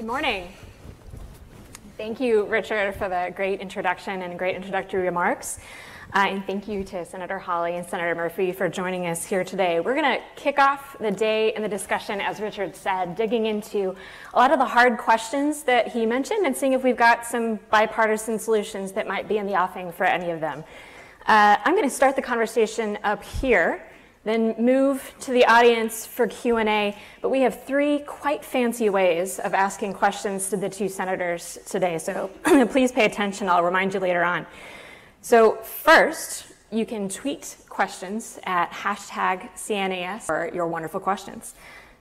Good morning. Thank you, Richard, for the great introduction and great introductory remarks. And thank you to Senator Hawley and Senator Murphy for joining us here today. We're going to kick off the day and the discussion, as Richard said, digging into a lot of the hard questions that he mentioned and seeing if we've got some bipartisan solutions that might be in the offing for any of them. I'm going to start the conversation up here, then move to the audience for Q&A, but we have three quite fancy ways of asking questions to the two senators today, so please pay attention. I'll remind you later on. So first, you can tweet questions at #CNAS for your wonderful questions.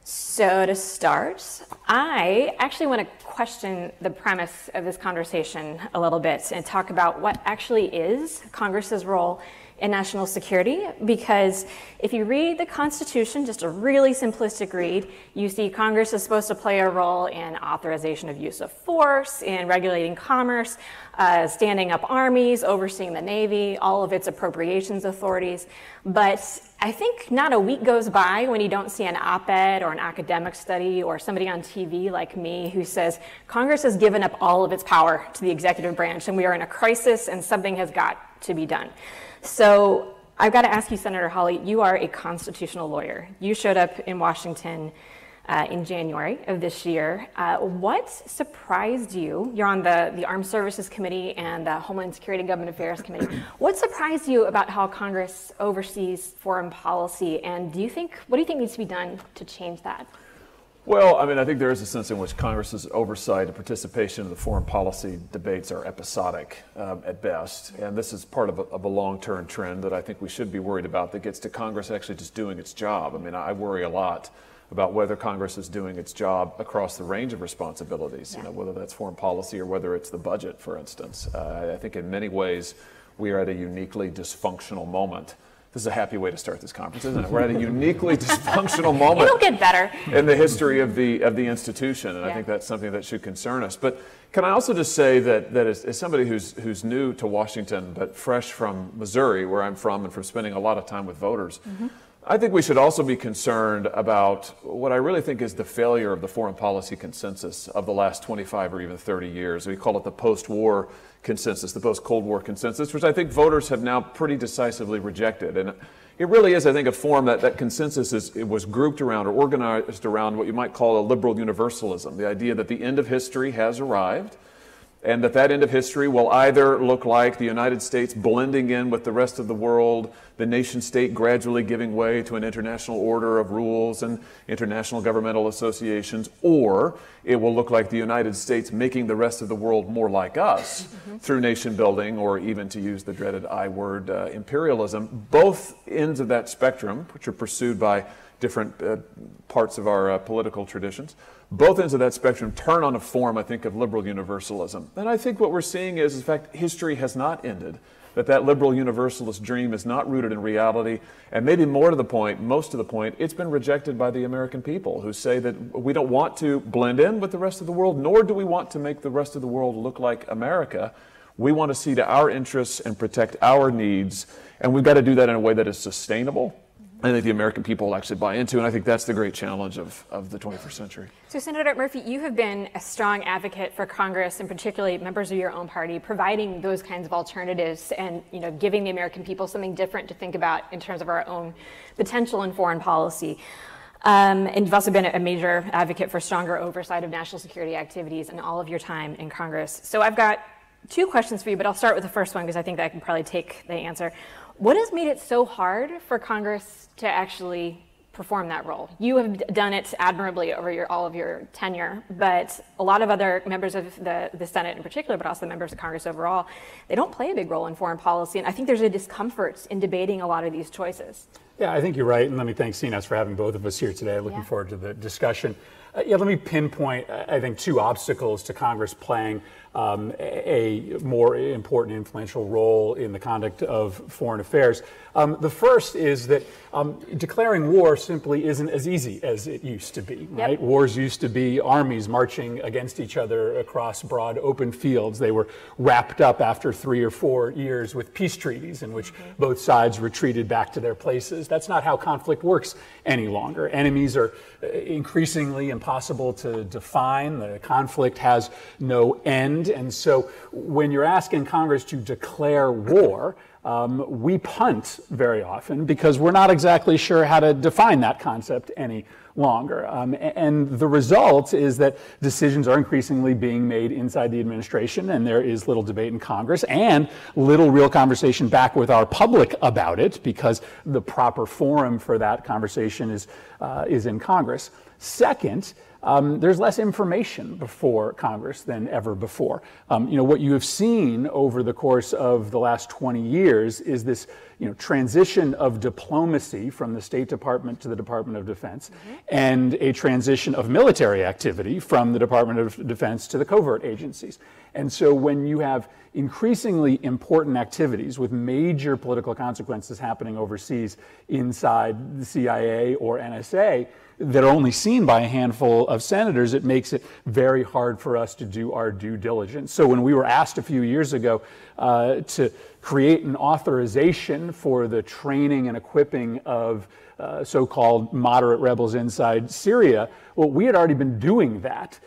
So to start, I actually want to question the premise of this conversation a little bit and talk about what actually is Congress's role in national security, because if you read the Constitution, just a really simplistic read, you see Congress is supposed to play a role in authorization of use of force, in regulating commerce, standing up armies, overseeing the Navy, all of its appropriations authorities. But I think not a week goes by when you don't see an op-ed or an academic study or somebody on TV like me who says Congress has given up all of its power to the executive branch and we are in a crisis and something has got to be done. So I've got to ask you, Senator Hawley, you are a constitutional lawyer. You showed up in Washington in January of this year. What surprised you? You're on the Armed Services Committee and the Homeland Security and Government Affairs Committee. What surprised you about how Congress oversees foreign policy, and what do you think needs to be done to change that? Well, I mean, I think there is a sense in which Congress's oversight and participation in the foreign policy debates are episodic at best. And this is part of a long-term trend that I think we should be worried about that gets to Congress actually just doing its job. I mean, I worry a lot about whether Congress is doing its job across the range of responsibilities, you know, whether that's foreign policy or whether it's the budget, for instance. I think in many ways we are at a uniquely dysfunctional moment. This is a happy way to start this conference, isn't it? We're at a uniquely dysfunctional moment. It'll get better. In the history of the institution, and I think that's something that should concern us. But can I also just say that as somebody who's new to Washington, but fresh from Missouri, where I'm from, and from spending a lot of time with voters, I think we should also be concerned about what I really think is the failure of the foreign policy consensus of the last 25 or even 30 years. We call it the post-war consensus, the post-Cold War consensus, which I think voters have now pretty decisively rejected. And it really is, I think, a form that consensus was grouped around or organized around what you might call a liberal universalism, the idea that the end of history has arrived, and that end of history will either look like the United States blending in with the rest of the world, the nation state gradually giving way to an international order of rules and international governmental associations, or it will look like the United States making the rest of the world more like us through nation building, or even, to use the dreaded I word, imperialism. Both ends of that spectrum, which are pursued by different parts of our political traditions, both ends of that spectrum turn on a form, I think, of liberal universalism. And I think what we're seeing is, in fact, history has not ended, that liberal universalist dream is not rooted in reality, and maybe more to the point, most of the point, it's been rejected by the American people, who say that we don't want to blend in with the rest of the world, nor do we want to make the rest of the world look like America. We want to see to our interests and protect our needs, and we've got to do that in a way that is sustainable. I think the American people will actually buy into, and I think that's the great challenge of the 21st century. So, Senator Murphy, you have been a strong advocate for Congress, and particularly members of your own party, providing those kinds of alternatives and, you know, giving the American people something different to think about in terms of our own potential in foreign policy. And you've also been a major advocate for stronger oversight of national security activities in all of your time in Congress. So I've got two questions for you, but I'll start with the first one because I think that I can probably take the answer. What has made it so hard for Congress to actually perform that role? You have done it admirably over all of your tenure, but a lot of other members of the Senate in particular, but also members of Congress overall, they don't play a big role in foreign policy, and I think there's a discomfort in debating a lot of these choices. Yeah, I think you're right, and let me thank CNAS for having both of us here today. Looking forward to the discussion. Let me pinpoint, I think, two obstacles to Congress playing a more important, influential role in the conduct of foreign affairs. The first is that declaring war simply isn't as easy as it used to be, right? Wars used to be armies marching against each other across broad open fields. They were wrapped up after 3 or 4 years with peace treaties in which both sides retreated back to their places. That's not how conflict works any longer. Enemies are increasingly and impossible to define. The conflict has no end. And so when you're asking Congress to declare war, we punt very often because we're not exactly sure how to define that concept any longer. And the result is that decisions are increasingly being made inside the administration, and there is little debate in Congress and little real conversation back with our public about it, because the proper forum for that conversation is in Congress. Second, there's less information before Congress than ever before. What you have seen over the course of the last 20 years is this transition of diplomacy from the State Department to the Department of Defense, and a transition of military activity from the Department of Defense to the covert agencies. And so when you have increasingly important activities with major political consequences happening overseas inside the CIA or NSA that are only seen by a handful of senators, it makes it very hard for us to do our due diligence. So when we were asked a few years ago to create an authorization for the training and equipping of so-called moderate rebels inside Syria, well, we had already been doing that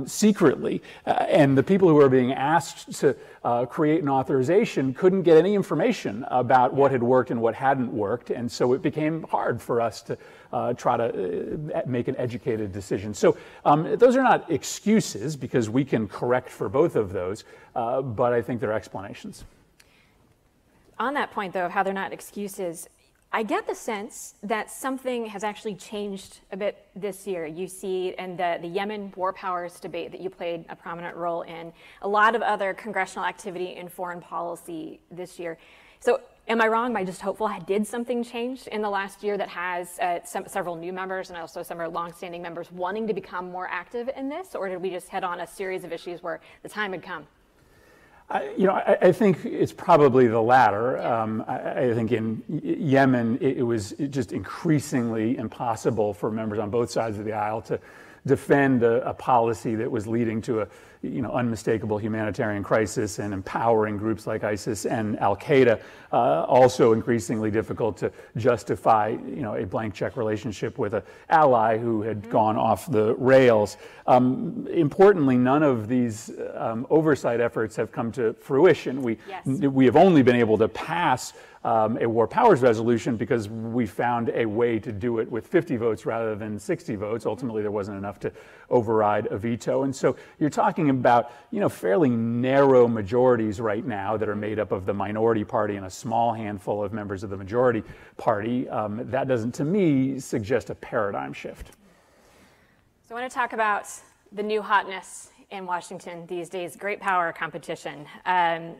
secretly. And the people who were being asked to create an authorization couldn't get any information about what had worked and what hadn't worked. And so it became hard for us to try to make an educated decision. So those are not excuses, because we can correct for both of those, but I think they're explanations. On that point, though, of how they're not excuses, I get the sense that something has actually changed a bit this year. You see in the Yemen war powers debate that you played a prominent role in, a lot of other congressional activity in foreign policy this year. So am I wrong? Am I just hopeful? Did something change in the last year that has several new members and also some are longstanding members wanting to become more active in this? Or did we just head on a series of issues where the time had come? I think it's probably the latter. I think in Yemen, it was just increasingly impossible for members on both sides of the aisle to defend a policy that was leading to a unmistakable humanitarian crisis and empowering groups like ISIS and Al-Qaeda. Also increasingly difficult to justify a blank check relationship with an ally who had gone off the rails. Importantly, none of these oversight efforts have come to fruition. We have only been able to pass a war powers resolution because we found a way to do it with 50 votes rather than 60 votes. Ultimately, there wasn't enough to override a veto. And so you're talking about, fairly narrow majorities right now that are made up of the minority party and a small handful of members of the majority party. That doesn't, to me, suggest a paradigm shift. So I want to talk about the new hotness in Washington these days, great power competition.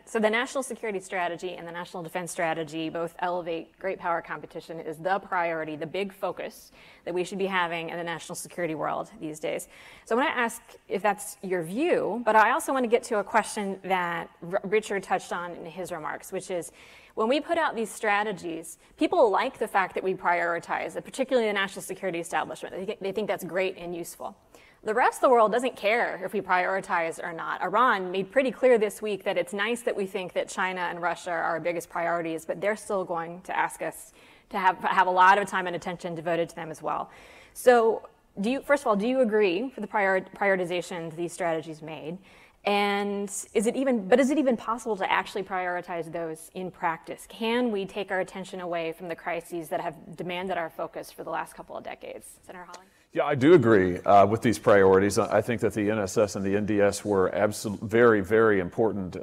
So the national security strategy and the national defense strategy both elevate great power competition as the priority, the big focus that we should be having in the national security world these days. So I want to ask if that's your view, but I also want to get to a question that Richard touched on in his remarks, which is when we put out these strategies, people like the fact that we prioritize it, particularly the national security establishment. They think that's great and useful. The rest of the world doesn't care if we prioritize or not. Iran made pretty clear this week that it's nice that we think that China and Russia are our biggest priorities, but they're still going to ask us to have a lot of time and attention devoted to them as well. So first of all, do you agree for the prioritization these strategies made? And is it even possible to actually prioritize those in practice? Can we take our attention away from the crises that have demanded our focus for the last couple of decades? Senator Hawley? Yeah, I do agree with these priorities. I think that the NSS and the NDS were very, very important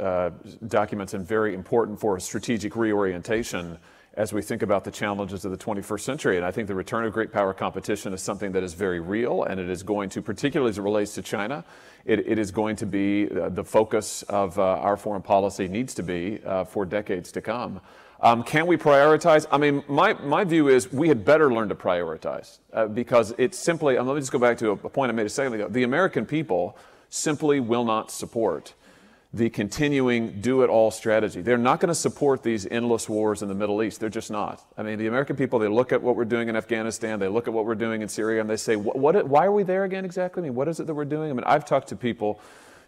documents and very important for strategic reorientation as we think about the challenges of the 21st century. And I think the return of great power competition is something that is very real, and it is going to, particularly as it relates to China, it is going to be the focus of our foreign policy, needs to be for decades to come. Can we prioritize? I mean, my view is we had better learn to prioritize because it's simply, let me just go back to a point I made a second ago. The American people simply will not support the continuing do-it-all strategy. They're not going to support these endless wars in the Middle East. They're just not. I mean, the American people, they look at what we're doing in Afghanistan, they look at what we're doing in Syria, and they say, why are we there again exactly? I mean, what is it that we're doing? I mean, I've talked to people,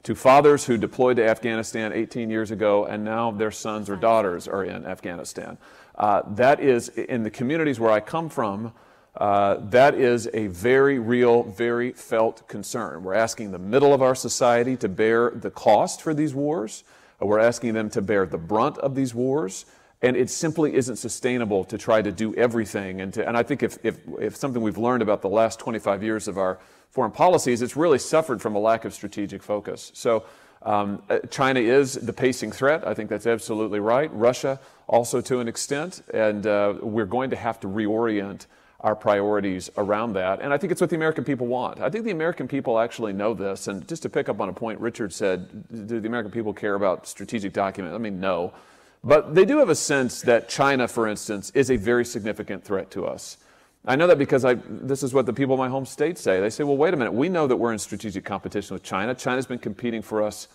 to fathers who deployed to Afghanistan 18 years ago, and now their sons or daughters are in Afghanistan. That is, in the communities where I come from, that is a very real, very felt concern. We're asking the middle of our society to bear the cost for these wars. We're asking them to bear the brunt of these wars. And it simply isn't sustainable to try to do everything. And I think if something we've learned about the last 25 years of our foreign policies, it's really suffered from a lack of strategic focus. So China is the pacing threat. I think that's absolutely right. Russia also to an extent. And we're going to have to reorient our priorities around that. And I think it's what the American people want. I think the American people actually know this. And just to pick up on a point Richard said, do the American people care about strategic documents? I mean, no. But they do have a sense that China, for instance, is a very significant threat to us. I know that because this is what the people in my home state say. They say, well, wait a minute, we know that we're in strategic competition with China. China's been competing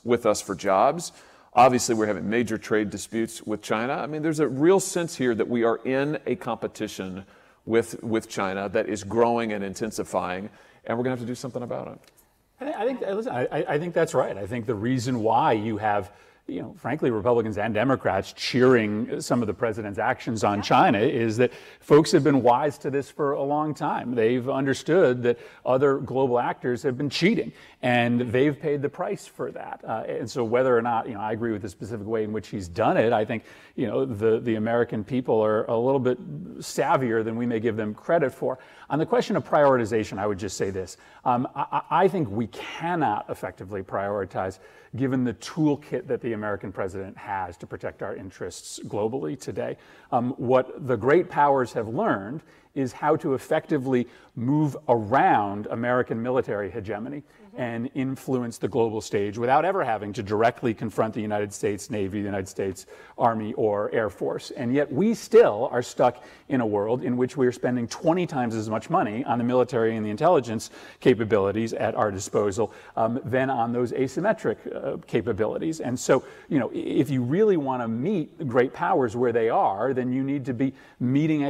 with us for jobs. Obviously, we're having major trade disputes with China. I mean, there's a real sense here that we are in a competition with China that is growing and intensifying, and we're going to have to do something about it. I think that's right. I think the reason why you have, frankly, Republicans and Democrats cheering some of the president's actions on China is that folks have been wise to this for a long time. They've understood that other global actors have been cheating, and they've paid the price for that. And so whether or not, I agree with the specific way in which he's done it, I think, the American people are a little bit savvier than we may give them credit for. On the question of prioritization, I would just say this. I think we cannot effectively prioritize given the toolkit that the American president has to protect our interests globally today. What the great powers have learned is how to effectively move around American military hegemony and influence the global stage without ever having to directly confront the United States Navy, the United States Army, or Air Force. And yet we still are stuck in a world in which we are spending 20 times as much money on the military and the intelligence capabilities at our disposal than on those asymmetric capabilities. And so, if you really want to meet great powers where they are, then you need to be meeting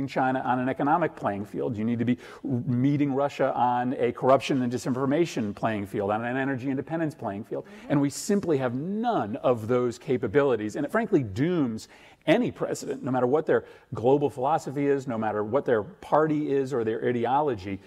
China on an economic playing field. You need to be meeting Russia on a corruption and disinformation playing field, on an energy independence playing field. And we simply have none of those capabilities. And it frankly dooms any president, no matter what their global philosophy is, no matter what their party is or their ideology,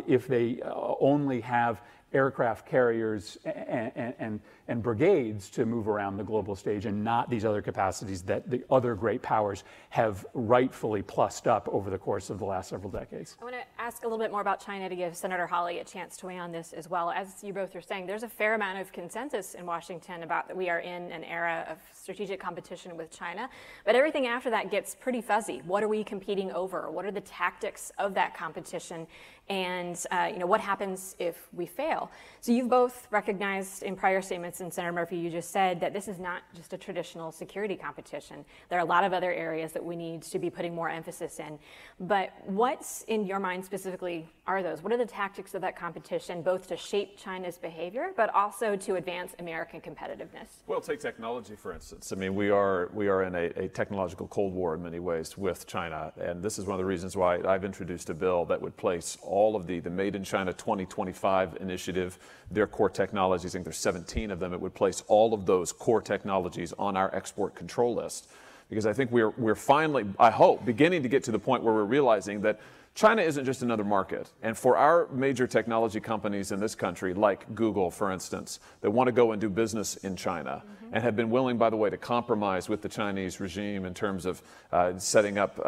if they only have aircraft carriers and brigades to move around the global stage and not these other capacities that the other great powers have rightfully plussed up over the course of the last several decades. I want to ask a little bit more about China to give Senator Hawley a chance to weigh on this as well. As you both are saying, there's a fair amount of consensus in Washington about that we are in an era of strategic competition with China, but everything after that gets pretty fuzzy. What are we competing over? What are the tactics of that competition? And what happens if we fail? So you've both recognized in prior statements, and Senator Murphy, you just said that this is not just a traditional security competition. There are a lot of other areas that we need to be putting more emphasis in. But what's in your mind specifically are those? What are the tactics of that competition, both to shape China's behavior, but also to advance American competitiveness? Well, take technology, for instance. I mean, we are in a technological Cold War in many ways with China. And this is one of the reasons why I've introduced a bill that would place all of the Made in China 2025 initiative, their core technologies, I think there's 17 of them, it would place all of those core technologies on our export control list. Because I think we're finally, I hope, beginning to get to the point where we're realizing that China isn't just another market. And for our major technology companies in this country, like Google, for instance, that want to go and do business in China and have been willing, by the way, to compromise with the Chinese regime in terms of setting up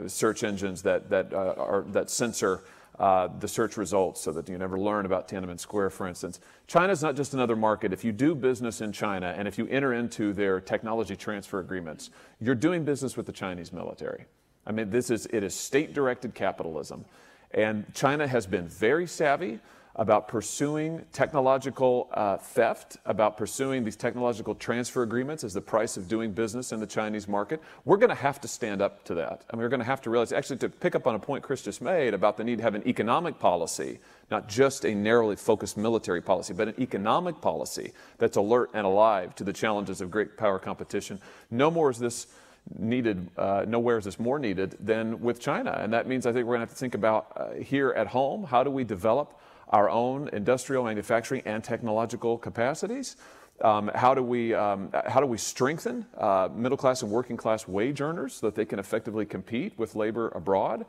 search engines that censor the search results so that you never learn about Tiananmen Square, for instance. China's not just another market. If you do business in China and if you enter into their technology transfer agreements, you're doing business with the Chinese military. I mean, it is state-directed capitalism. And China has been very savvy about pursuing technological theft, about pursuing these technological transfer agreements as the price of doing business in the Chinese market. We're going to have to stand up to that. I mean, we're going to have to realize, actually, to pick up on a point Chris just made about the need to have an economic policy, not just a narrowly focused military policy, but an economic policy that's alert and alive to the challenges of great power competition. Nowhere is this more needed than with China. And that means I think we're going to have to think about here at home, how do we develop our own industrial manufacturing and technological capacities? How do we strengthen middle class and working class wage earners so that they can effectively compete with labor abroad?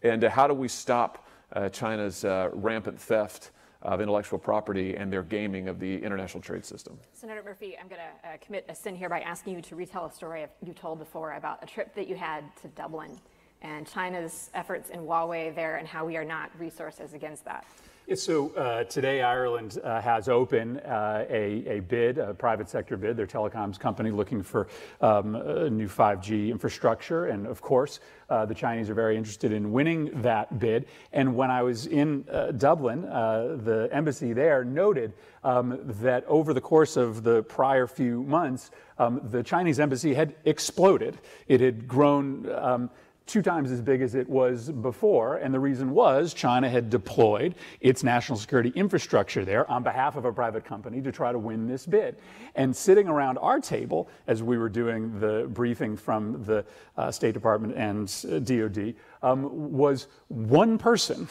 And how do we stop China's rampant theft of intellectual property and their gaming of the international trade system? Senator Murphy, I'm going to commit a sin here by asking you to retell a story you told before about a trip that you had to Dublin and China's efforts in Huawei there and how we are not resources against that. Yeah, so today Ireland has open a bid, a private sector bid, their telecoms company looking for a new 5G infrastructure. And of course, the Chinese are very interested in winning that bid. And when I was in Dublin, the embassy there noted that over the course of the prior few months, the Chinese embassy had exploded. It had grown 2 times as big as it was before, and the reason was China had deployed its national security infrastructure there on behalf of a private company to try to win this bid. And sitting around our table as we were doing the briefing from the State Department and DOD was one person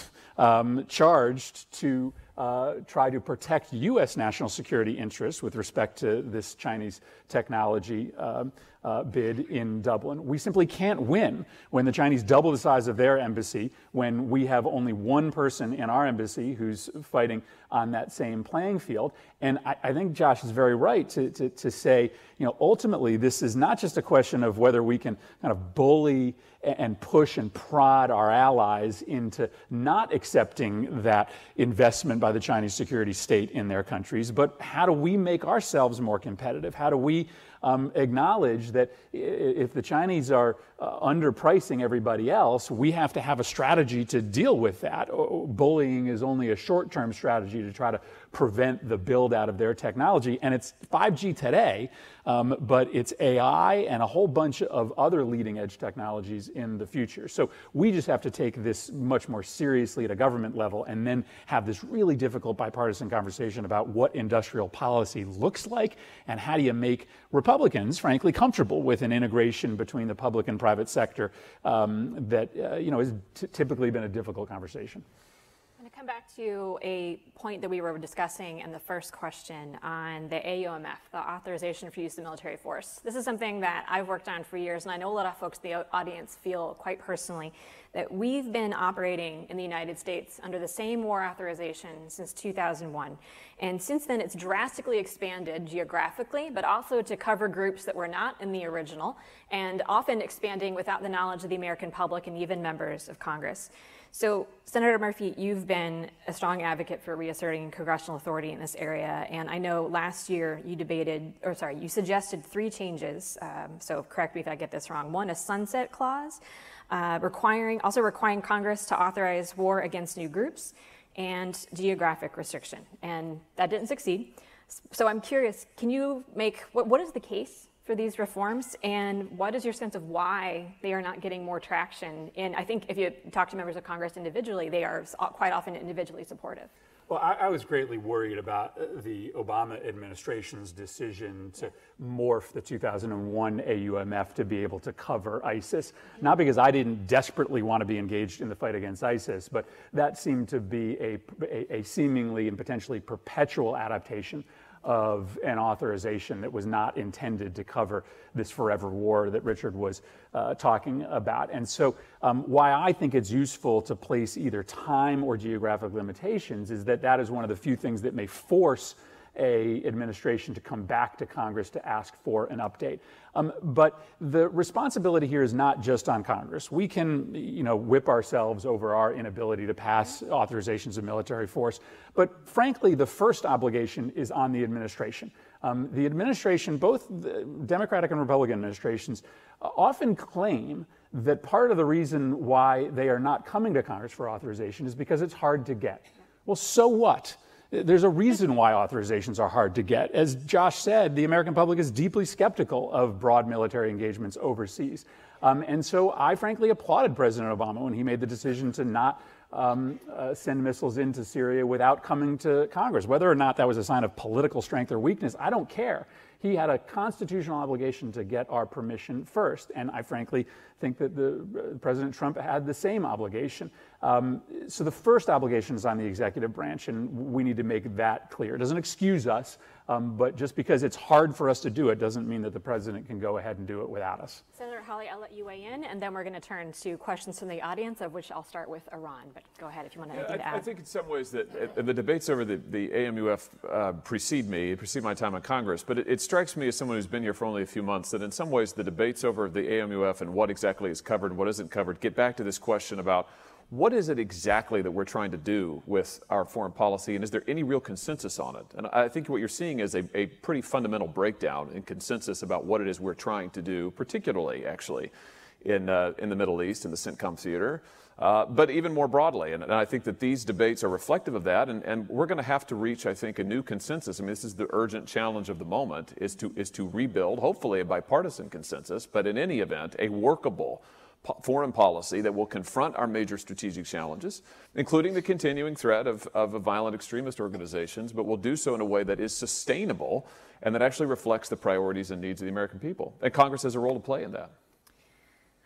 charged to try to protect U.S. national security interests with respect to this Chinese technology bid in Dublin. We simply can't win when the Chinese double the size of their embassy, when we have only one person in our embassy who's fighting on that same playing field. And I think Josh is very right to say, ultimately, this is not just a question of whether we can kind of bully and push and prod our allies into not accepting that investment by the Chinese security state in their countries, but how do we make ourselves more competitive? How do we acknowledge that if the Chinese are underpricing everybody else, we have to have a strategy to deal with that. Bullying is only a short-term strategy to try to prevent the build out of their technology. And it's 5G today, but it's AI and a whole bunch of other leading edge technologies in the future. So we just have to take this much more seriously at a government level and then have this really difficult bipartisan conversation about what industrial policy looks like and how do you make Republicans, frankly, comfortable with an integration between the public and private sector that has typically been a difficult conversation. I'm going to come back to a point that we were discussing in the first question on the AUMF, the authorization for use of military force. This is something that I've worked on for years, and I know a lot of folks in the audience feel quite personally that we've been operating in the United States under the same war authorization since 2001. And since then, it's drastically expanded geographically, but also to cover groups that were not in the original, and often expanding without the knowledge of the American public and even members of Congress. So, Senator Murphy, you've been a strong advocate for reasserting congressional authority in this area, and I know last year you suggested 3 changes, so correct me if I get this wrong. One, a sunset clause, requiring Congress to authorize war against new groups, and geographic restriction, and that didn't succeed. So I'm curious, can you what is the case for these reforms, and what is your sense of why they are not getting more traction? And I think if you talk to members of Congress individually, they are quite often individually supportive. Well, I was greatly worried about the Obama administration's decision to morph the 2001 AUMF to be able to cover ISIS. Not because I didn't desperately want to be engaged in the fight against ISIS, but that seemed to be a seemingly and potentially perpetual adaptation of an authorization that was not intended to cover this forever war that Richard was talking about. And so why I think it's useful to place either time or geographic limitations is that is one of the few things that may force a administration to come back to Congress to ask for an update. But the responsibility here is not just on Congress. We can, whip ourselves over our inability to pass authorizations of military force. But frankly, the first obligation is on the administration. The administration, both the Democratic and Republican administrations, often claim that part of the reason why they are not coming to Congress for authorization is because it's hard to get. Well, so what? There's a reason why authorizations are hard to get. As Josh said, the American public is deeply skeptical of broad military engagements overseas. And so I frankly applauded President Obama when he made the decision to not send missiles into Syria without coming to Congress. Whether or not that was a sign of political strength or weakness, I don't care. He had a constitutional obligation to get our permission first. And I frankly think that President Trump had the same obligation. So the first obligation is on the executive branch, and we need to make that clear. It doesn't excuse us, but just because it's hard for us to do it doesn't mean that the president can go ahead and do it without us. Senator Hawley, I'll let you weigh in, and then we're going to turn to questions from the audience, of which I'll start with Iran. But go ahead if you want to add. I think in some ways that the debates over the AMUF precede my time in Congress, but it strikes me as someone who's been here for only a few months that in some ways the debates over the AMUF and what exactly is covered and what isn't covered get back to this question about what is it exactly that we're trying to do with our foreign policy, and is there any real consensus on it? And I think what you're seeing is a pretty fundamental breakdown in consensus about what it is we're trying to do, particularly, actually, in the Middle East, in the CENTCOM theater, but even more broadly. And I think that these debates are reflective of that, and we're going to have to reach, I think, a new consensus. I mean, this is the urgent challenge of the moment, is to rebuild, hopefully a bipartisan consensus, but in any event, a workable foreign policy that will confront our major strategic challenges, including the continuing threat of violent extremist organizations, but will do so in a way that is sustainable and that actually reflects the priorities and needs of the American people. And Congress has a role to play in that.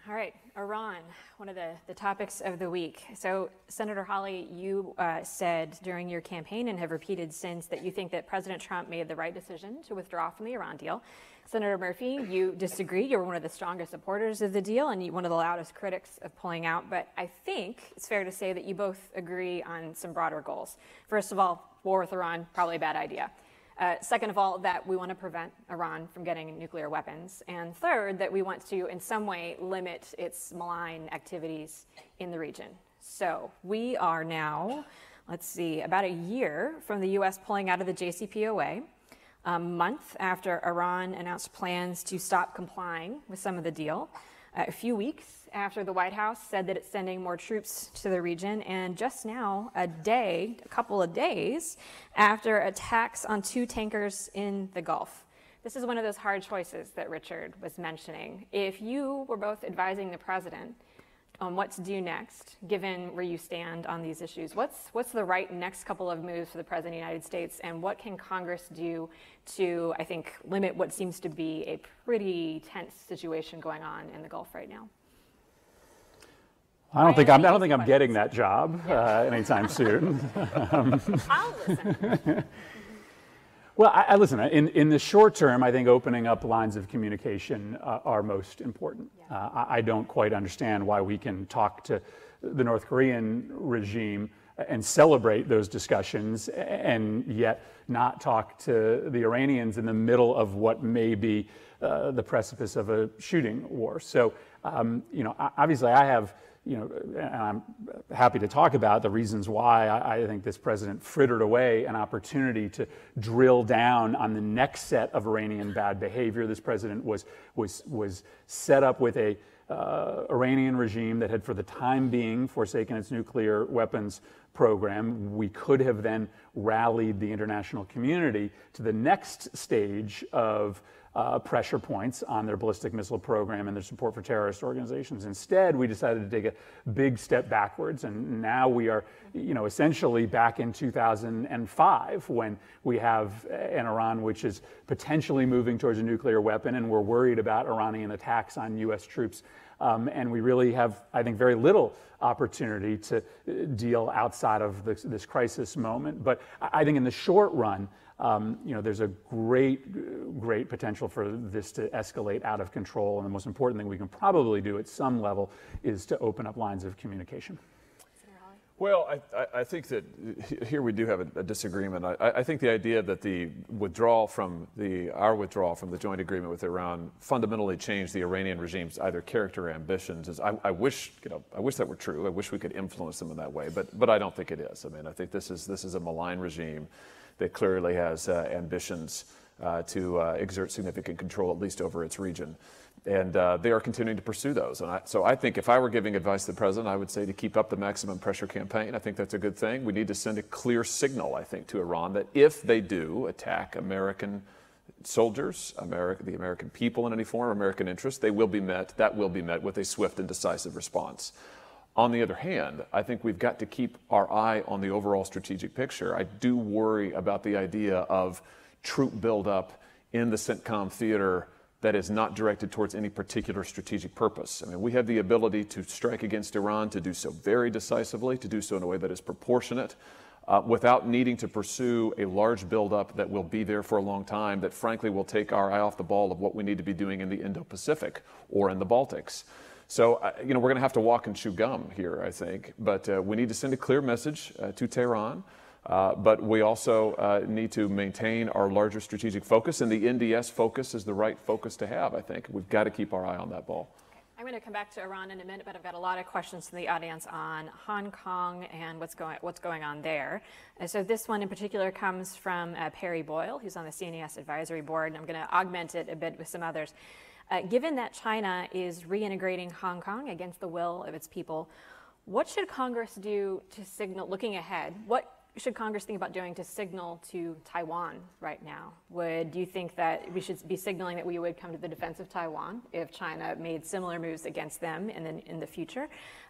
All right, Iran, one of the topics of the week. So, Senator Hawley, you said during your campaign and have repeated since that you think that President Trump made the right decision to withdraw from the Iran deal. Senator Murphy, you disagree. You're one of the strongest supporters of the deal and one of the loudest critics of pulling out. But I think it's fair to say that you both agree on some broader goals. First of all, war with Iran, probably a bad idea. Second of all, that we want to prevent Iran from getting nuclear weapons. And third, that we want to, in some way, limit its malign activities in the region. So we are now, about a year from the U.S. pulling out of the JCPOA, a month after Iran announced plans to stop complying with some of the deal, a few weeks after the White House said that it's sending more troops to the region, and just now, a couple of days after attacks on 2 tankers in the Gulf. This is one of those hard choices that Richard was mentioning. If you were both advising the president on what to do next, given where you stand on these issues, what's the right next couple of moves for the President of the United States, and what can Congress do to, I think, limit what seems to be a pretty tense situation going on in the Gulf right now? I don't think I'm getting that job anytime soon. I'll listen. Well, I listen. In the short term, I think opening up lines of communication are most important. Yeah. I don't quite understand why we can talk to the North Korean regime and celebrate those discussions, and yet not talk to the Iranians in the middle of what may be the precipice of a shooting war. So, obviously, I have. And I'm happy to talk about the reasons why I think this president frittered away an opportunity to drill down on the next set of Iranian bad behavior. This president was set up with a Iranian regime that had, for the time being, forsaken its nuclear weapons program. We could have then rallied the international community to the next stage of pressure points on their ballistic missile program and their support for terrorist organizations. Instead, we decided to take a big step backwards, and now we are, essentially back in 2005 when we have an Iran which is potentially moving towards a nuclear weapon, and we're worried about Iranian attacks on U.S. troops. And we really have, I think, very little opportunity to deal outside of this crisis moment. But I think in the short run, there's a great potential for this to escalate out of control. And the most important thing we can probably do at some level is to open up lines of communication. Well, I think that here we do have a disagreement. I think the idea that our withdrawal from the joint agreement with Iran fundamentally changed the Iranian regime's either character or ambitions is, I wish that were true. I wish we could influence them in that way, but I don't think it is. I mean, I think this is a malign regime that clearly has ambitions to exert significant control, at least over its region. And they are continuing to pursue those. And so I think if I were giving advice to the president, I would say to keep up the maximum pressure campaign. I think that's a good thing. We need to send a clear signal, I think, to Iran that if they do attack American soldiers, the American people in any form, American interests, that will be met with a swift and decisive response. On the other hand, I think we've got to keep our eye on the overall strategic picture. I do worry about the idea of troop buildup in the CENTCOM theater that is not directed towards any particular strategic purpose. I mean, we have the ability to strike against Iran, to do so very decisively, to do so in a way that is proportionate, without needing to pursue a large buildup that will be there for a long time, that frankly will take our eye off the ball of what we need to be doing in the Indo-Pacific or in the Baltics. So, we're going to have to walk and chew gum here, I think, but we need to send a clear message to Tehran. But we also need to maintain our larger strategic focus, and the NDS focus is the right focus to have, I think. We've got to keep our eye on that ball. Okay. I'm going to come back to Iran in a minute, but I've got a lot of questions from the audience on Hong Kong and what's going on there. And so this one in particular comes from Perry Boyle, who's on the CNAS advisory board, and I'm going to augment it a bit with some others. Given that China is reintegrating Hong Kong against the will of its people, what should Congress do to signal, looking ahead, what should Congress think about doing to signal to Taiwan right now? Do you think that we should be signaling that we would come to the defense of Taiwan if China made similar moves against them in the future?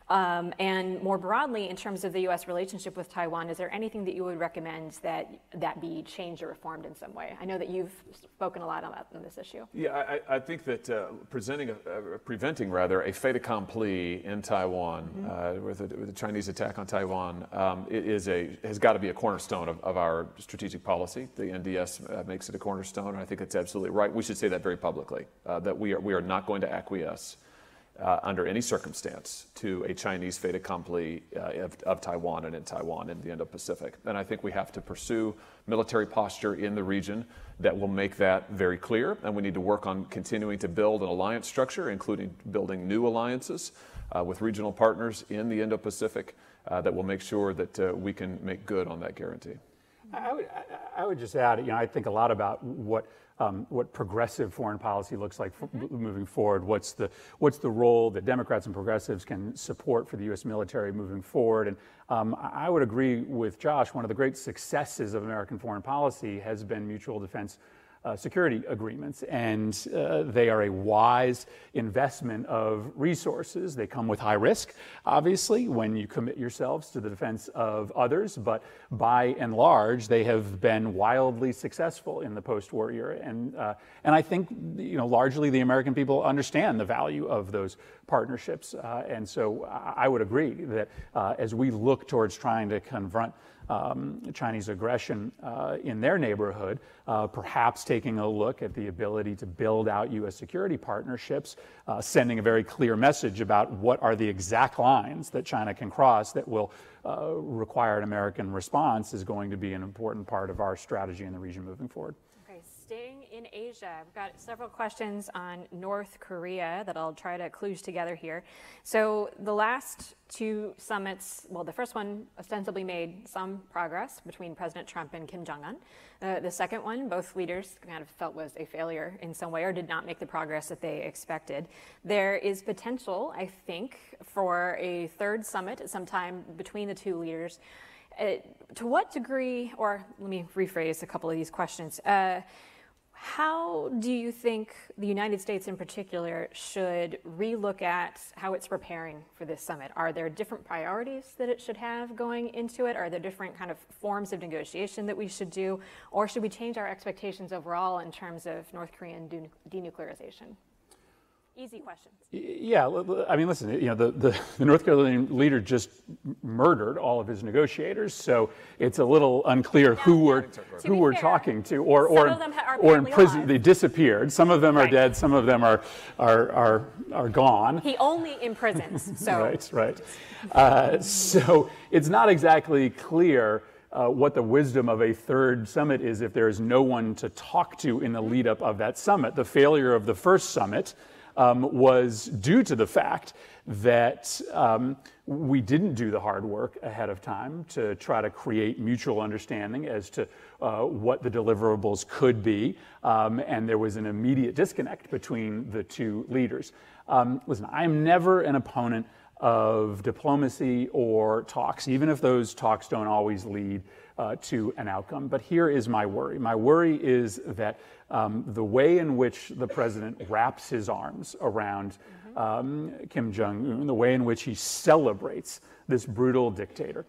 And more broadly, in terms of the U.S. relationship with Taiwan, is there anything that you would recommend that be changed or reformed in some way? I know that you've spoken a lot on this issue. Yeah, I think that preventing a fait accompli in Taiwan with the Chinese attack on Taiwan has got to be a cornerstone of our strategic policy. The NDS makes it a cornerstone, and I think it's absolutely right. We should say that very publicly, that we are not going to acquiesce under any circumstance to a Chinese fait accompli of Taiwan and in Taiwan in the Indo-Pacific. And I think we have to pursue military posture in the region that will make that very clear. And we need to work on continuing to build an alliance structure, including building new alliances with regional partners in the Indo-Pacific that will make sure that we can make good on that guarantee. I would just add, I think a lot about what progressive foreign policy looks like moving forward. What's the role that Democrats and progressives can support for the U.S. military moving forward? And I would agree with Josh. One of the great successes of American foreign policy has been mutual defense security agreements, and they are a wise investment of resources. They come with high risk, obviously, when you commit yourselves to the defense of others, but by and large, they have been wildly successful in the post-war era. And I think, largely the American people understand the value of those partnerships. And so I would agree that as we look towards trying to confront Chinese aggression in their neighborhood, perhaps taking a look at the ability to build out U.S. security partnerships, sending a very clear message about what are the exact lines that China can cross that will require an American response is going to be an important part of our strategy in the region moving forward. Okay, staying in Asia, we've got several questions on North Korea that I'll try to kludge together here. So the last two summits, well, the first one ostensibly made some progress between President Trump and Kim Jong-un. The second one, both leaders kind of felt was a failure in some way or did not make the progress that they expected. There is potential, I think, for a third summit at some time between the two leaders. To what degree, or let me rephrase a couple of these questions. How do you think the United States in particular should relook at how it's preparing for this summit? Are there different priorities that it should have going into it? Are there different kind of forms of negotiation that we should do? Or should we change our expectations overall in terms of North Korean denuclearization? Easy questions. Yeah, I mean, listen, the North Carolinian leader just murdered all of his negotiators, so it's a little unclear who we're talking to, or in prison. Alive. They disappeared. Some of them are dead. Some of them are gone. He only imprisons. So right. So it's not exactly clear what the wisdom of a third summit is if there is no one to talk to in the lead up of that summit. The failure of the first summit was due to the fact that we didn't do the hard work ahead of time to try to create mutual understanding as to what the deliverables could be, and there was an immediate disconnect between the two leaders. Listen, I'm never an opponent of diplomacy or talks, even if those talks don't always lead to an outcome. But here is my worry. My worry is that the way in which the president wraps his arms around Kim Jong-un, the way in which he celebrates this brutal dictator,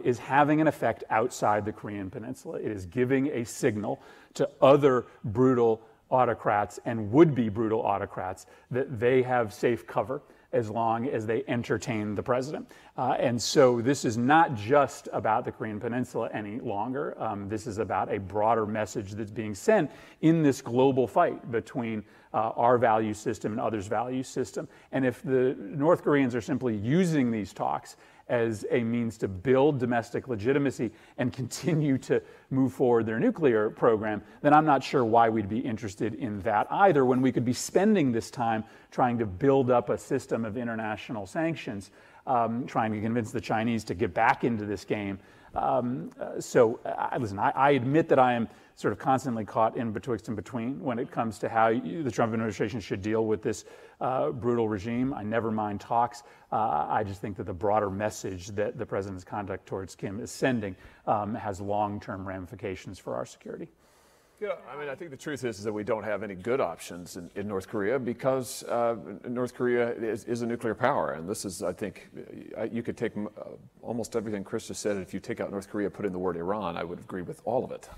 is having an effect outside the Korean Peninsula. It is giving a signal to other brutal autocrats and would-be brutal autocrats, that they have safe cover as long as they entertain the president. And so this is not just about the Korean Peninsula any longer. This is about a broader message that's being sent in this global fight between our value system and others' value system. And if the North Koreans are simply using these talks as a means to build domestic legitimacy and continue to move forward their nuclear program, then I'm not sure why we'd be interested in that either, when we could be spending this time trying to build up a system of international sanctions, trying to convince the Chinese to get back into this game. Listen, I admit that I am sort of constantly caught in betwixt and between when it comes to how the Trump administration should deal with this brutal regime. I never mind talks. I just think that the broader message that the president's conduct towards Kim is sending has long-term ramifications for our security. Yeah, I mean, I think the truth is that we don't have any good options in North Korea because North Korea is a nuclear power. And this is, I think, you could take almost everything Chris just said. If you take out North Korea, put in the word Iran, I would agree with all of it,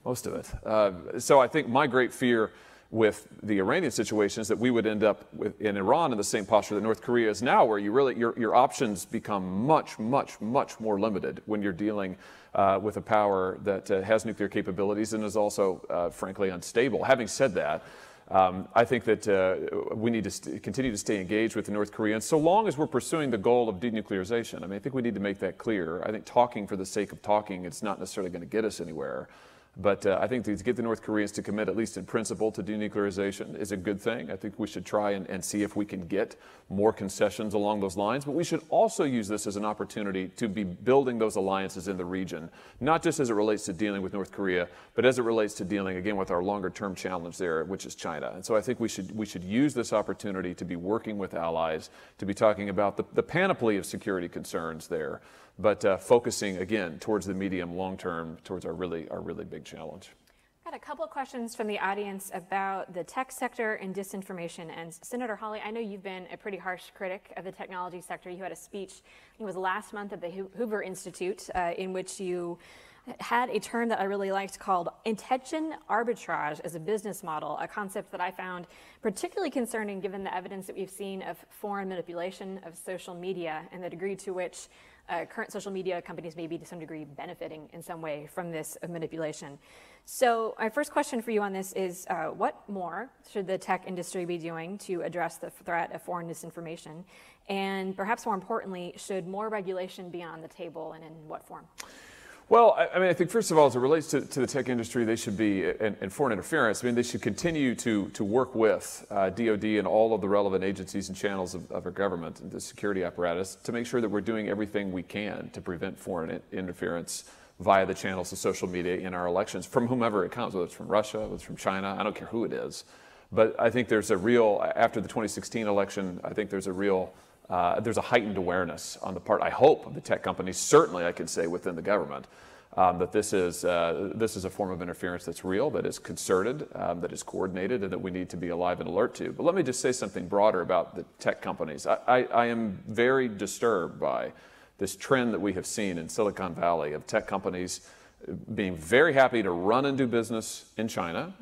most of it. So I think my great fear with the Iranian situation is that we would end up in Iran in the same posture that North Korea is now, where you really your options become much more limited when you're dealing with a power that has nuclear capabilities and is also, frankly, unstable. Having said that, I think that we need to continue to stay engaged with the North Koreans so long as we're pursuing the goal of denuclearization. I mean, I think we need to make that clear. I think talking for the sake of talking, it's not necessarily going to get us anywhere. But I think to get the North Koreans to commit, at least in principle, to denuclearization is a good thing. I think we should try and see if we can get more concessions along those lines. But we should also use this as an opportunity to be building those alliances in the region, not just as it relates to dealing with North Korea, but as it relates to dealing, again, with our longer-term challenge there, which is China. And so I think we should use this opportunity to be working with allies, to be talking about the panoply of security concerns there, but focusing, again, towards the medium, long term, towards our really big challenge. Got a couple of questions from the audience about the tech sector and disinformation. And Senator Hawley, I know you've been a pretty harsh critic of the technology sector. You had a speech, I think it was last month at the Hoover Institute, in which you had a term that I really liked called attention arbitrage as a business model, a concept that I found particularly concerning given the evidence that we've seen of foreign manipulation of social media and the degree to which current social media companies may be to some degree benefiting in some way from this manipulation. So my first question for you on this is, what more should the tech industry be doing to address the threat of foreign disinformation? And perhaps more importantly, should more regulation be on the table, and in what form? Well, I mean, I think first of all, as it relates to the tech industry, they should be, and foreign interference, I mean, they should continue to work with DOD and all of the relevant agencies and channels of our government and the security apparatus to make sure that we're doing everything we can to prevent foreign interference via the channels of social media in our elections, from whomever it comes, whether it's from Russia, whether it's from China, I don't care who it is. But I think there's a real, after the 2016 election, I think there's a heightened awareness on the part, I hope, of the tech companies, certainly I can say within the government, that this is a form of interference that's real, that is concerted, that is coordinated, and that we need to be alive and alert to. But let me just say something broader about the tech companies. I am very disturbed by this trend that we have seen in Silicon Valley of tech companies being very happy to run and do business in China,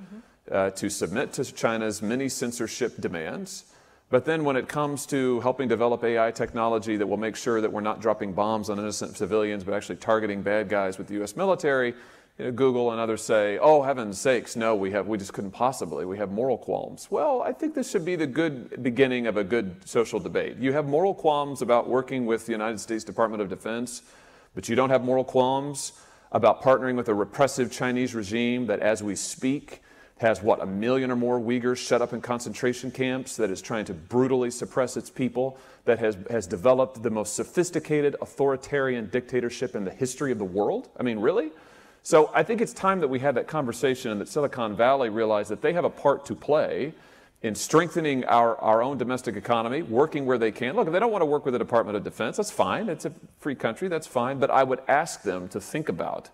to submit to China's many censorship demands. But then when it comes to helping develop AI technology that will make sure that we're not dropping bombs on innocent civilians, but actually targeting bad guys with the U.S. military, Google and others say, oh, heaven's sakes, no, we just couldn't possibly. We have moral qualms. Well, I think this should be the good beginning of a good social debate. You have moral qualms about working with the United States Department of Defense, but you don't have moral qualms about partnering with a repressive Chinese regime that, as we speak, has, 1 million or more Uyghurs shut up in concentration camps, that is trying to brutally suppress its people, that has developed the most sophisticated authoritarian dictatorship in the history of the world? I mean, really? So I think it's time that we had that conversation and that Silicon Valley realized that they have a part to play in strengthening our own domestic economy, working where they can. Look, if they don't want to work with the Department of Defense, that's fine. It's a free country, that's fine. But I would ask them to think about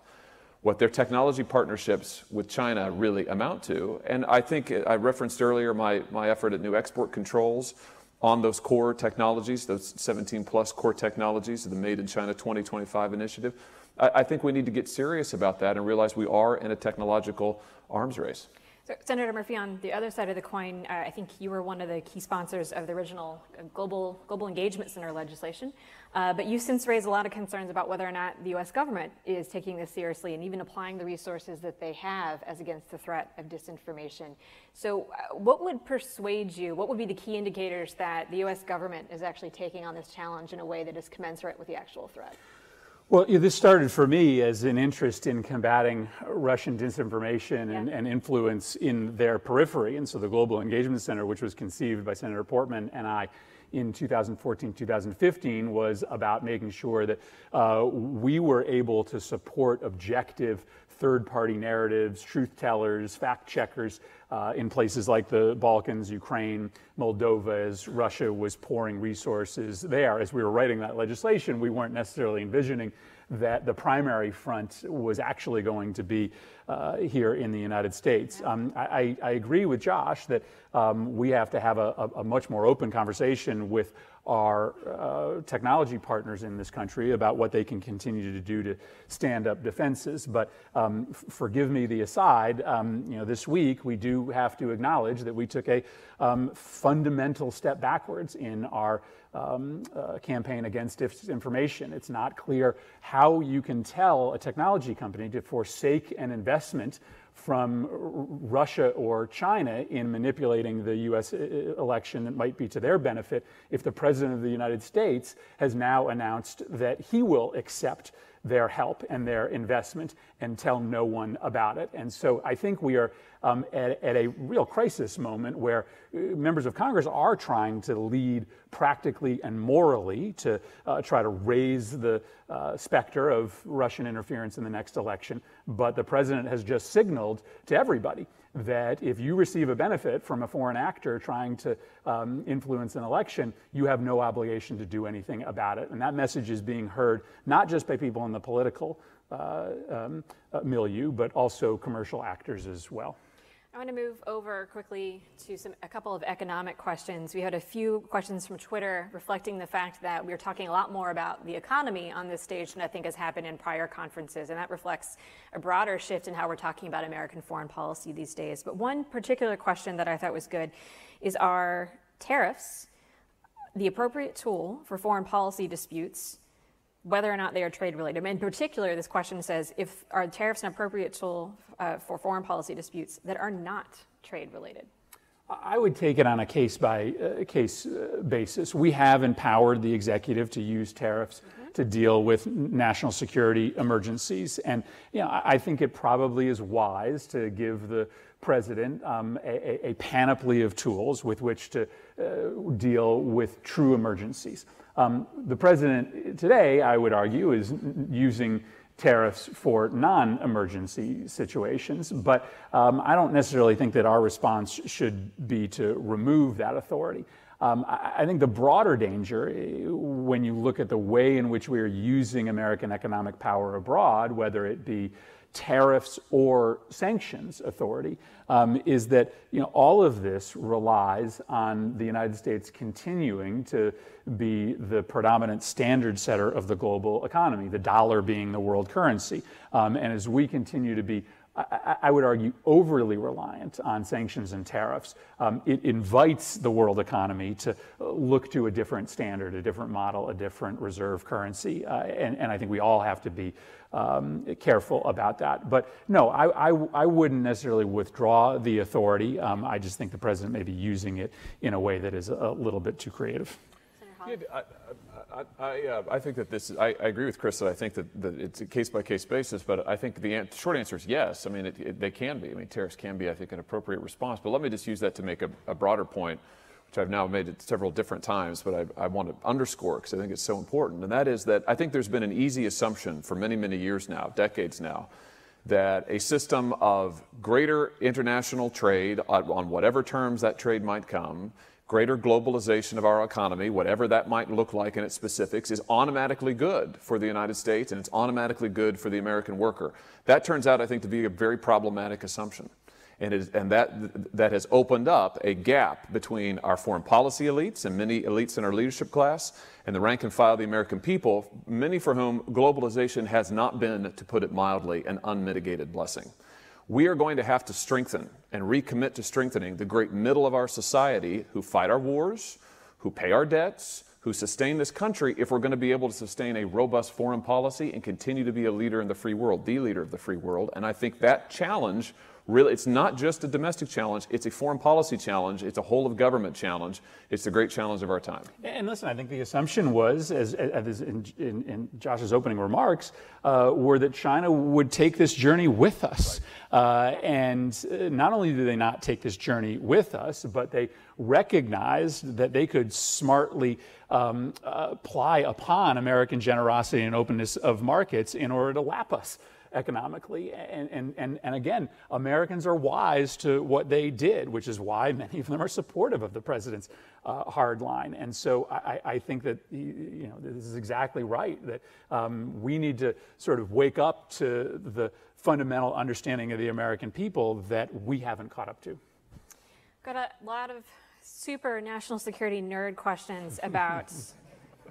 what their technology partnerships with China really amount to. And I think I referenced earlier my effort at new export controls on those core technologies, those 17 plus core technologies of the Made in China 2025 initiative. I think we need to get serious about that and realize we are in a technological arms race. So, Senator Murphy, on the other side of the coin, I think you were one of the key sponsors of the original Global Engagement Center legislation, but you've since raised a lot of concerns about whether or not the U.S. government is taking this seriously and even applying the resources that they have as against the threat of disinformation. So what would persuade you, what would be the key indicators that the U.S. government is actually taking on this challenge in a way that is commensurate with the actual threat? Well, this started for me as an interest in combating Russian disinformation and influence in their periphery. And so the Global Engagement Center, which was conceived by Senator Portman and I in 2014, 2015, was about making sure that we were able to support objective third-party narratives, truth tellers, fact checkers in places like the Balkans, Ukraine, Moldova, as Russia was pouring resources there. As we were writing that legislation, we weren't necessarily envisioning that the primary front was actually going to be here in the United States. I agree with Josh that we have to have a much more open conversation with our technology partners in this country about what they can continue to do to stand up defenses. But forgive me the aside, this week we do have to acknowledge that we took a fundamental step backwards in our campaign against disinformation. It's not clear how you can tell a technology company to forsake an investment from Russia or China in manipulating the U.S. election that might be to their benefit if the President of the United States has now announced that he will accept their help and their investment and tell no one about it. And so I think we are at a real crisis moment where members of Congress are trying to lead practically and morally to try to raise the specter of Russian interference in the next election. But the president has just signaled to everybody that if you receive a benefit from a foreign actor trying to influence an election, you have no obligation to do anything about it. And that message is being heard not just by people in the political milieu, but also commercial actors as well. I want to move over quickly to a couple of economic questions. We had a few questions from Twitter reflecting the fact that we're talking a lot more about the economy on this stage than I think has happened in prior conferences, and that reflects a broader shift in how we're talking about American foreign policy these days. But one particular question that I thought was good is, are tariffs the appropriate tool for foreign policy disputes, whether or not they are trade related? In particular, this question says, are tariffs an appropriate tool for foreign policy disputes that are not trade related? I would take it on a case by case basis. We have empowered the executive to use tariffs to deal with national security emergencies. And I think it probably is wise to give the president a panoply of tools with which to deal with true emergencies. The president today, I would argue, is using tariffs for non-emergency situations, but I don't necessarily think that our response should be to remove that authority. I think the broader danger, when you look at the way in which we are using American economic power abroad, whether it be tariffs or sanctions authority, is that all of this relies on the United States continuing to be the predominant standard setter of the global economy, the dollar being the world currency. And as we continue to be, I would argue, overly reliant on sanctions and tariffs, it invites the world economy to look to a different standard, a different model, a different reserve currency. And I think we all have to be careful about that. But no, I wouldn't necessarily withdraw the authority. I just think the president may be using it in a way that is a little bit too creative. I think that I agree with Chris that I think that it's a case-by-case basis, but I think the short answer is yes. I mean, they can be. I mean, tariffs can be, I think, an appropriate response. But let me just use that to make a broader point, which I've now made it several different times, but I want to underscore because I think it's so important. And that is that I think there's been an easy assumption for many, many years now, decades now, that a system of greater international trade on whatever terms that trade might come, greater globalization of our economy, whatever that might look like in its specifics, is automatically good for the United States and it's automatically good for the American worker. That turns out, I think, to be a very problematic assumption. And that has opened up a gap between our foreign policy elites and many elites in our leadership class and the rank and file of the American people, many for whom globalization has not been, to put it mildly, an unmitigated blessing. We are going to have to strengthen and recommit to strengthening the great middle of our society who fight our wars, who pay our debts, who sustain this country if we're going to be able to sustain a robust foreign policy and continue to be a leader in the free world, the leader of the free world. And I think that challenge, really, it's not just a domestic challenge, it's a foreign policy challenge, it's a whole of government challenge, it's the great challenge of our time. And listen, I think the assumption was, as in Josh's opening remarks, were that China would take this journey with us. And not only do they not take this journey with us, but they recognized that they could smartly ply upon American generosity and openness of markets in order to lap us economically. And again, Americans are wise to what they did, which is why many of them are supportive of the president's hard line. And so I think that, this is exactly right, that we need to sort of wake up to the fundamental understanding of the American people that we haven't caught up to. Got a lot of super national security nerd questions about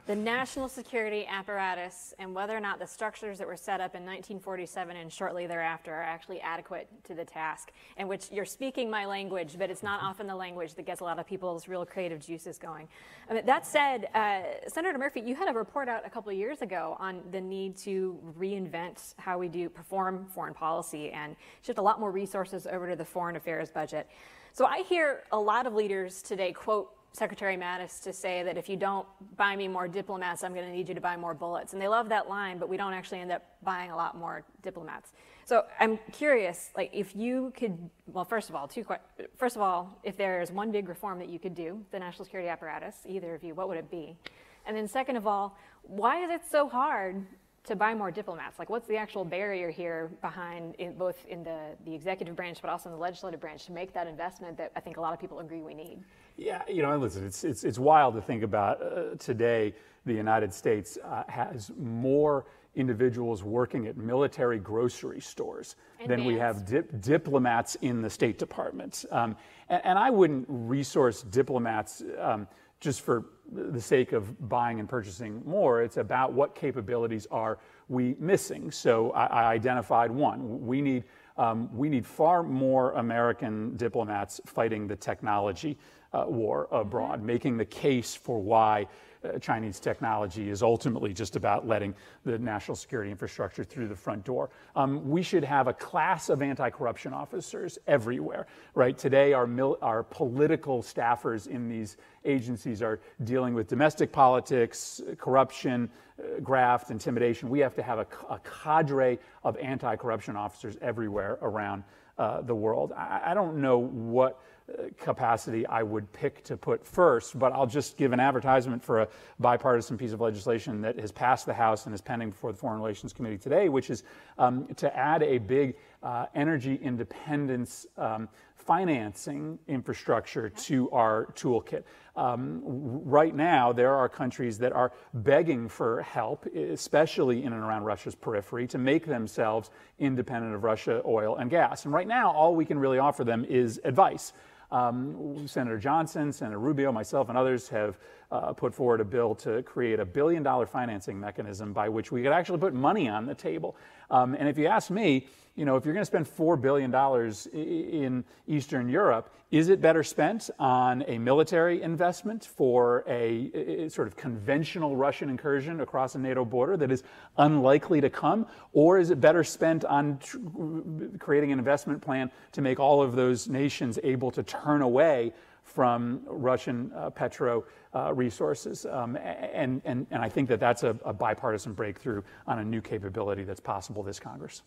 the national security apparatus and whether or not the structures that were set up in 1947 and shortly thereafter are actually adequate to the task, in which you're speaking my language, but it's not often the language that gets a lot of people's real creative juices going. That said, Senator Murphy, you had a report out a couple of years ago on the need to reinvent how we perform foreign policy and shift a lot more resources over to the foreign affairs budget. So I hear a lot of leaders today quote Secretary Mattis to say that if you don't buy me more diplomats, I'm going to need you to buy more bullets. And they love that line, but we don't actually end up buying a lot more diplomats. So I'm curious, like, if you could, well, first of all, if there's one big reform that you could do, the national security apparatus, either of you, what would it be? And then second of all, why is it so hard to buy more diplomats? Like, what's the actual barrier here behind, both in the executive branch, but also in the legislative branch, to make that investment that I think a lot of people agree we need? Yeah, listen, it's wild to think about today. The United States has more individuals working at military grocery stores than we have diplomats in the State Department. And I wouldn't resource diplomats just for the sake of buying and purchasing more. It's about what capabilities are we missing. So I identified one. We need far more American diplomats fighting the technology war abroad, making the case for why Chinese technology is ultimately just about letting the national security infrastructure through the front door. We should have a class of anti-corruption officers everywhere, right? Today, our political staffers in these agencies are dealing with domestic politics, corruption, graft, intimidation. We have to have a cadre of anti-corruption officers everywhere around the world. I don't know what capacity I would pick to put first, but I'll just give an advertisement for a bipartisan piece of legislation that has passed the House and is pending before the Foreign Relations Committee today, which is to add a big energy independence financing infrastructure to our toolkit. Right now, there are countries that are begging for help, especially in and around Russia's periphery, to make themselves independent of Russia, oil, and gas. And right now, all we can really offer them is advice. Senator Johnson, Senator Rubio, myself, and others have put forward a bill to create $1 billion financing mechanism by which we could actually put money on the table. And if you ask me, if you're going to spend $4 billion in Eastern Europe, is it better spent on a military investment for a sort of conventional Russian incursion across a NATO border that is unlikely to come? Or is it better spent on creating an investment plan to make all of those nations able to turn away from Russian petro resources? And I think that that's a bipartisan breakthrough on a new capability that's possible this Congress.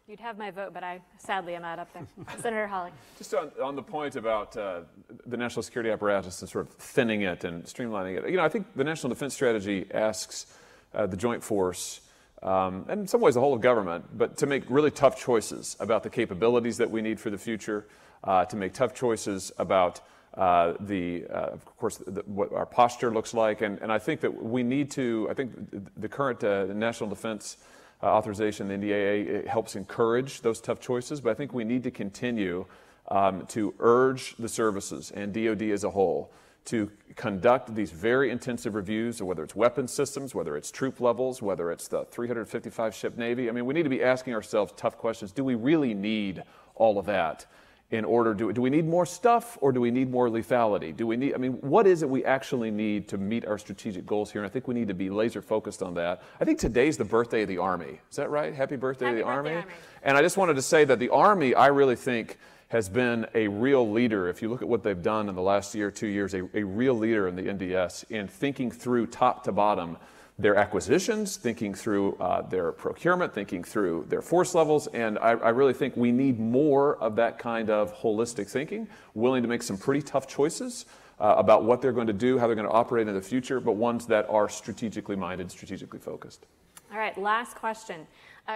You'd have my vote, but sadly I'm not up there. Senator Hawley. Just on the point about the national security apparatus and sort of thinning it and streamlining it, I think the National Defense Strategy asks the Joint Force, and in some ways the whole of government, but to make really tough choices about the capabilities that we need for the future, to make tough choices about of course, what our posture looks like. And I think that we need to, I think the current National Defense authorization, the NDAA, helps encourage those tough choices, but I think we need to continue to urge the services and DoD as a whole to conduct these very intensive reviews of whether it's weapons systems, whether it's troop levels, whether it's the 355-ship Navy. I mean, we need to be asking ourselves tough questions. Do we really need all of that in order to, do we need more stuff or do we need more lethality? Do we need, I mean, what is it we actually need to meet our strategic goals here? And I think we need to be laser focused on that. I think today's the birthday of the Army. Is that right? Happy birthday to the Army. And I just wanted to say that the Army, I really think, has been a real leader. If you look at what they've done in the last year, 2 years, a real leader in the NDS in thinking through top to bottom their acquisitions, thinking through their procurement, thinking through their force levels. And I really think we need more of that kind of holistic thinking, willing to make some pretty tough choices about what they're going to do, how they're going to operate in the future, but ones that are strategically minded, strategically focused. All right, last question.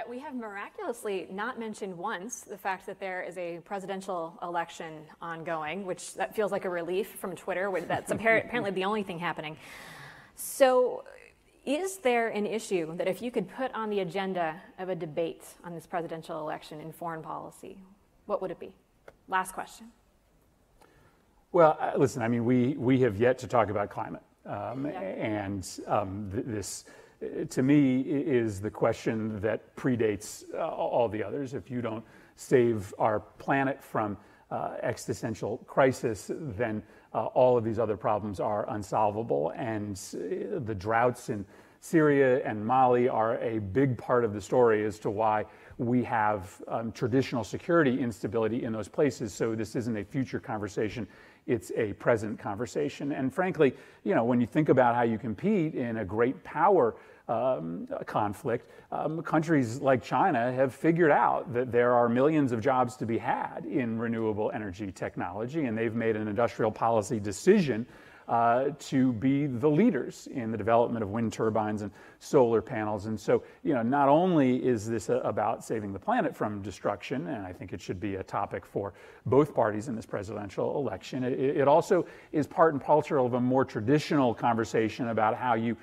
We have miraculously not mentioned once the fact that there is a presidential election ongoing, which that feels like a relief from Twitter. That's apparently the only thing happening. So is there an issue that if you could put on the agenda of a debate on this presidential election in foreign policy, what would it be? Last question. Well, listen, I mean, we have yet to talk about climate. This, to me, is the question that predates all the others. If you don't save our planet from existential crisis, then all of these other problems are unsolvable. And the droughts in Syria and Mali are a big part of the story as to why we have traditional security instability in those places. So this isn't a future conversation. It's a present conversation. And frankly, you know, when you think about how you compete in a great power conflict, countries like China have figured out that there are millions of jobs to be had in renewable energy technology, and they've made an industrial policy decision to be the leaders in the development of wind turbines and solar panels. And so, you know, not only is this about saving the planet from destruction, and I think it should be a topic for both parties in this presidential election, it also is part and parcel of a more traditional conversation about how you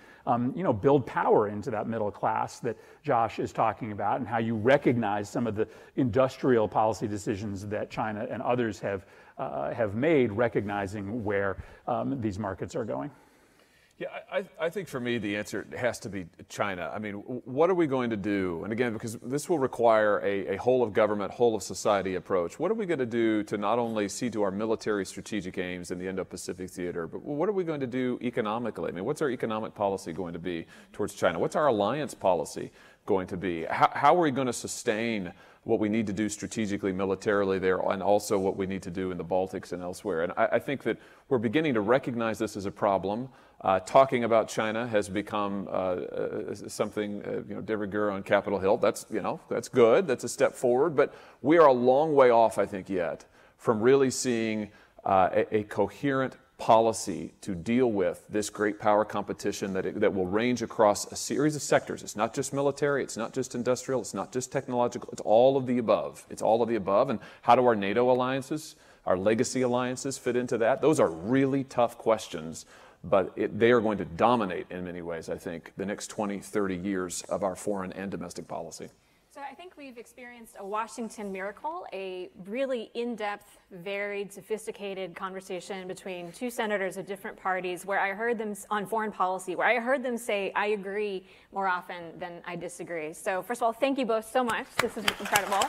build power into that middle class that Josh is talking about, and how you recognize some of the industrial policy decisions that China and others have made, recognizing where these markets are going. Yeah, I think for me the answer has to be China. I mean, what are we going to do? And again, because this will require a whole of government, whole of society approach. What are we going to do to not only see to our military strategic aims in the Indo-Pacific theater, but what are we going to do economically? I mean, what's our economic policy going to be towards China? What's our alliance policy going to be? How are we going to sustain what we need to do strategically, militarily there, and also what we need to do in the Baltics and elsewhere? And I think that we're beginning to recognize this as a problem. Talking about China has become something, de rigueur on Capitol Hill. That's good. That's a step forward. But we are a long way off, I think, yet from really seeing a coherent policy to deal with this great power competition that will range across a series of sectors. It's not just military, it's not just industrial, it's not just technological, it's all of the above. It's all of the above. And how do our NATO alliances, our legacy alliances fit into that? Those are really tough questions, but they are going to dominate in many ways, I think, the next 20, 30 years of our foreign and domestic policy. So I think we've experienced a Washington miracle, a really in-depth, varied, sophisticated conversation between two senators of different parties where I heard them on foreign policy, where I heard them say, I agree more often than I disagree. So first of all, thank you both so much. This is incredible.